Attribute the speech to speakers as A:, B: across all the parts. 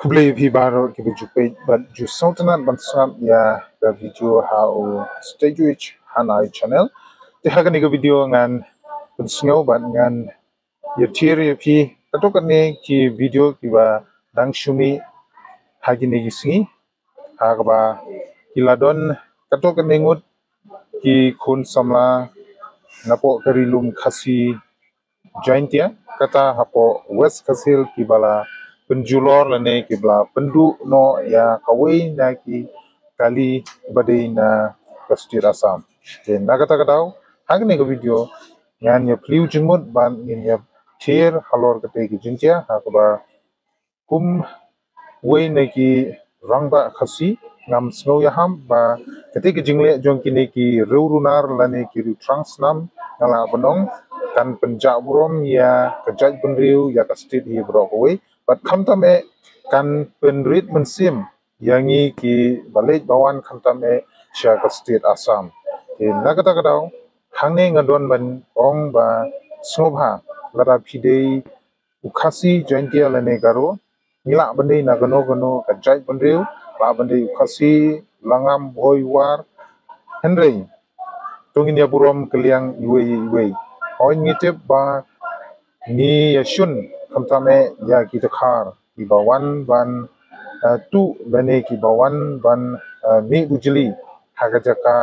A: Kublai vi baro ki jupai but ju sultanat ban snap ya the video how stage which hanai channel te hagan ni video ngan kun snow ban ngan ya theory phi katokan ne ki video ki ba dang shumi hagini gisi hagba iladon katokan ne ngut ki kun samla napo karilum khasi joint ya kata hapo west kasil ki bala penjulor lane ki bala pendu no ya kawai na ki kali badai na kastir asam then nagata katau hagne ko video ngan ya pliu jingmut ban in ya thier halor kate ki jintia hakba kum wei na ki rangba khasi ngam snow ya ham ba kate ki jingle jong ki ne ki rurunar lane ki trans nam ngala bonong kan penjak burom ya kejaj penriu ya kastit hi brokoi but khamtame kan penrit mensim yangi ki balik bawan khamtame sya kastit asam in nagata kadau hangne ngadon ban ong ba snobha lara phidei ukhasi jointia lane garo ngila bandei na gano gano kejaj penriu ba bandei ukhasi langam boywar henrei tungin ya burom keliang iwe oin ngitip ba ni yashun kamtame ya kitakhar ki bawan ban tu bane ki bawan ban mi bujli hagajaka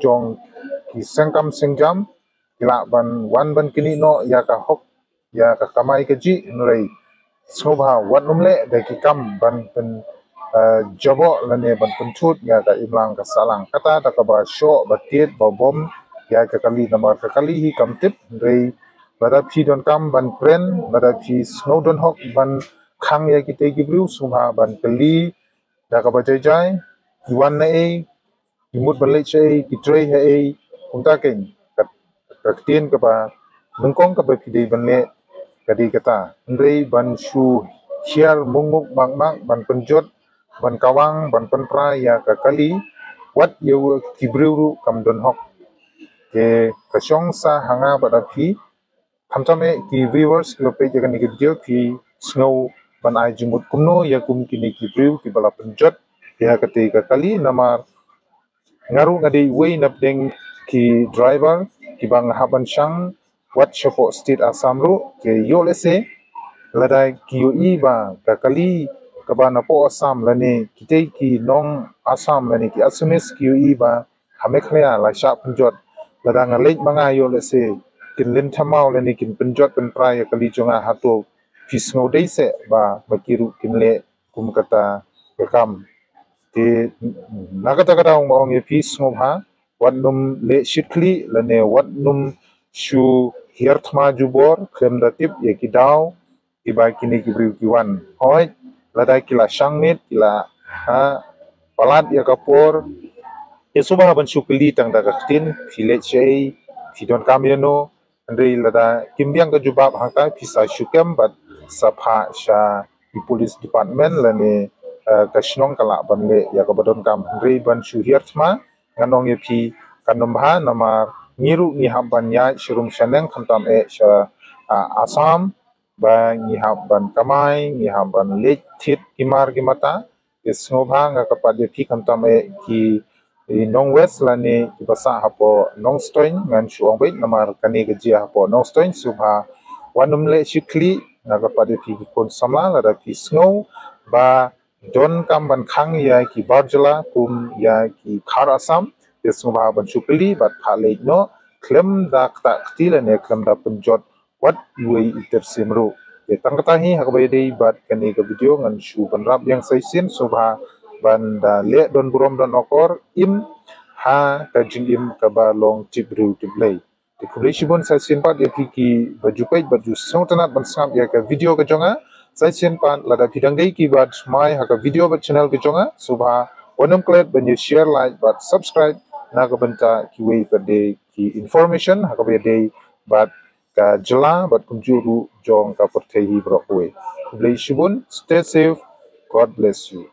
A: jong ki sengkam sengjam kila ban wan ban kini no ya ka hok ya ka kamai kaji nurai sobha wan numle de ki kam ban pen jobo lane ban penchut ya ka imlang ka salang kata ta ka ba sho batit ba bom ya ka kali namar ka kali hi kam tip rei bada phi don kam ban pren bada phi snow don hok ban khang ya ki te ki bru subha ban kali da ka ba jai jai iwan na e imut ban le chei ki trei ha e kunta ken ka tien ka ba nungkong ka ba phi dei ban le kadi kata rei ban shu hiar mungmuk mangmak ban penjot ban kawang ban penpra ya ka kali wat yu kibru kam don hok ke kasong sa hanga pada phi kamtame ki viewers lo pe jagan ni video ki snow ban ai jumut kumno ya kum kini ki bru ki bala penjot ya kate ka kali namar ngaru ngadi wei napdeng ki driver ki bang haban shang wat shopo state asam ru ke yo lese ladai ki yo i ba ka kali kabana po asam lane kitei ki nong asam lane ki asumis ki yo i ba hamekhya la sha penjot ladang alej manga yo lese kin lin thamau lane kin penjot pen prai kali jonga hatu fisngo dei se ba makiru kin le kum kata kam ti nagata kata ong ye fisngo ha wat num le shitli lane wat num shu hirthma jubor krem datip ye kidau iba kini kibri kiwan hoi ladai kila shangmit kila ha palat ya kapor Esuma ban shukli tang da tin file chei fidon kamiano andrei lada kimbiang ka jubab hangka pisa shukem bat sapha sha di police department lane ka shnong kala banle ya ka badon kam andrei ban shu hirtma nganong ye phi kanomba namar ngiru ni hamban ya shirum shaneng khamtam e sha asam ba ni hamban kamai ni hamban lech thit kimar kimata esnobha nga kapat ye phi khamtam e ki nong west lani basa hapo nong stoin ngan shuang bait namar kani gaji hapo nong stoin subha wanum le shikli naga pada pi kon samla lada pi snow ba don kam ban khang ya ki barjala kum ya ki khar asam te subha ban shukli bat phale no klem da kta ktila ne klem da penjot wat yui intersimru te tangkata hi hakbai dei bat kani ga video ngan shu ban rap yang saisin subha banda le don burom don okor im ha ka jing im ka ba long tibru tiblei te kubri shibon sa sin pat ya ki baju pai baju songtanat ban sam ya ka video ka jonga sa sin pat lada bidang dei ki bat mai ha ka video ba channel ka jonga subha onam klet ban you share like but subscribe na ka banta ki wei per de ki information ha ka be dei bat ka jela bat kunjuru jong ka perthei hi bro we kubri shibon stay safe god bless you